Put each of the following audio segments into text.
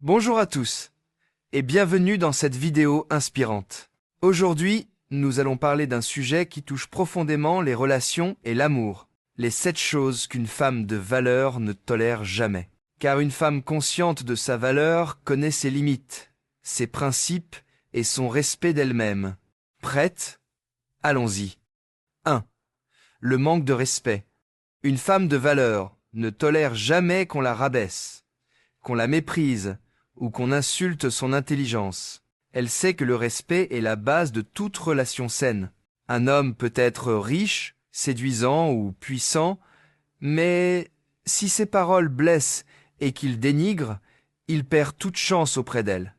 Bonjour à tous et bienvenue dans cette vidéo inspirante. Aujourd'hui, nous allons parler d'un sujet qui touche profondément les relations et l'amour. Les 7 choses qu'une femme de valeur ne tolère jamais. Car une femme consciente de sa valeur connaît ses limites, ses principes et son respect d'elle-même. Prête? Allons-y. 1. Le manque de respect. Une femme de valeur ne tolère jamais qu'on la rabaisse, qu'on la méprise ou qu'on insulte son intelligence. Elle sait que le respect est la base de toute relation saine. Un homme peut être riche, séduisant ou puissant, mais si ses paroles blessent et qu'il dénigre, il perd toute chance auprès d'elle.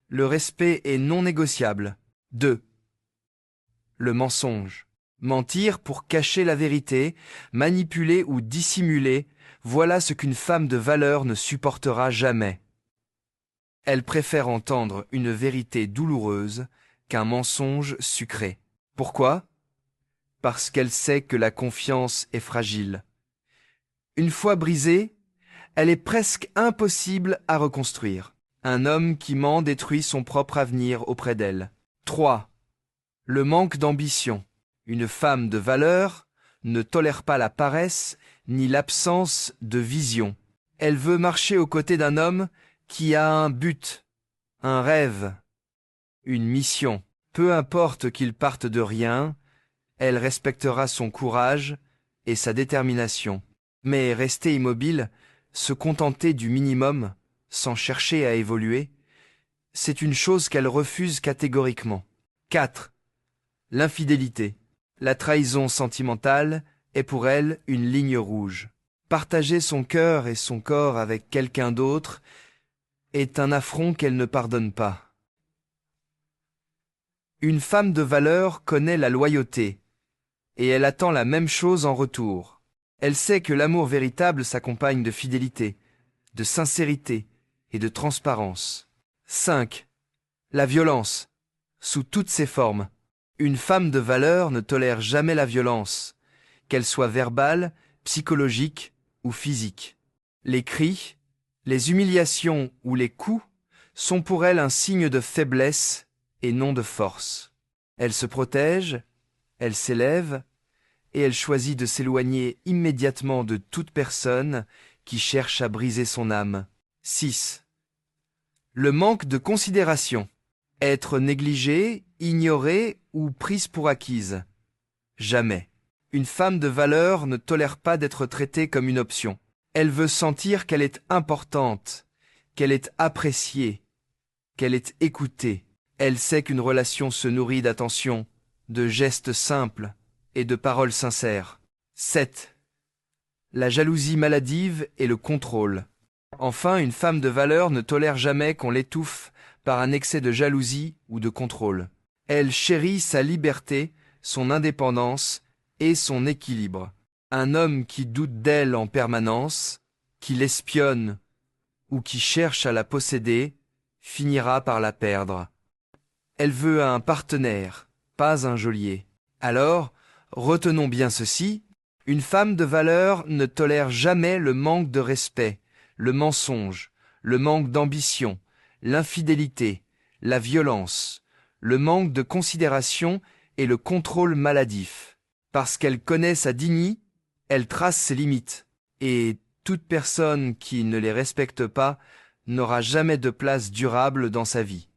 Le respect est non négociable. 2. Le mensonge. Mentir pour cacher la vérité, manipuler ou dissimuler, voilà ce qu'une femme de valeur ne supportera jamais. Elle préfère entendre une vérité douloureuse qu'un mensonge sucré. Pourquoi? Parce qu'elle sait que la confiance est fragile. Une fois brisée, elle est presque impossible à reconstruire. Un homme qui ment détruit son propre avenir auprès d'elle. 3. Le manque d'ambition. Une femme de valeur ne tolère pas la paresse ni l'absence de vision. Elle veut marcher aux côtés d'un homme qui a un but, un rêve, une mission. Peu importe qu'il parte de rien, elle respectera son courage et sa détermination. Mais rester immobile, se contenter du minimum, sans chercher à évoluer, c'est une chose qu'elle refuse catégoriquement. 4. L'infidélité. La trahison sentimentale est pour elle une ligne rouge. Partager son cœur et son corps avec quelqu'un d'autre est un affront qu'elle ne pardonne pas. Une femme de valeur connaît la loyauté, et elle attend la même chose en retour. Elle sait que l'amour véritable s'accompagne de fidélité, de sincérité et de transparence. 5. La violence, sous toutes ses formes. Une femme de valeur ne tolère jamais la violence, qu'elle soit verbale, psychologique ou physique. Les cris, les humiliations ou les coups sont pour elle un signe de faiblesse et non de force. Elle se protège, elle s'élève, et elle choisit de s'éloigner immédiatement de toute personne qui cherche à briser son âme. 6. Le manque de considération. Être négligée, ignorée ou prise pour acquise. Jamais. Une femme de valeur ne tolère pas d'être traitée comme une option. Elle veut sentir qu'elle est importante, qu'elle est appréciée, qu'elle est écoutée. Elle sait qu'une relation se nourrit d'attention, de gestes simples et de paroles sincères. 7. La jalousie maladive et le contrôle. Enfin, une femme de valeur ne tolère jamais qu'on l'étouffe par un excès de jalousie ou de contrôle. Elle chérit sa liberté, son indépendance et son équilibre. Un homme qui doute d'elle en permanence, qui l'espionne ou qui cherche à la posséder, finira par la perdre. Elle veut un partenaire, pas un geôlier. Alors, retenons bien ceci, une femme de valeur ne tolère jamais le manque de respect, le mensonge, le manque d'ambition, l'infidélité, la violence, le manque de considération et le contrôle maladif. Parce qu'elle connaît sa dignité, elle trace ses limites, et toute personne qui ne les respecte pas n'aura jamais de place durable dans sa vie.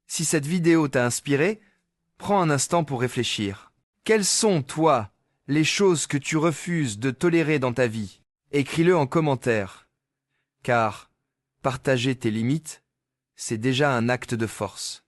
Si cette vidéo t'a inspiré, prends un instant pour réfléchir. Quelles sont, toi, les choses que tu refuses de tolérer dans ta vie? Écris-le en commentaire, car partager tes limites, c'est déjà un acte de force.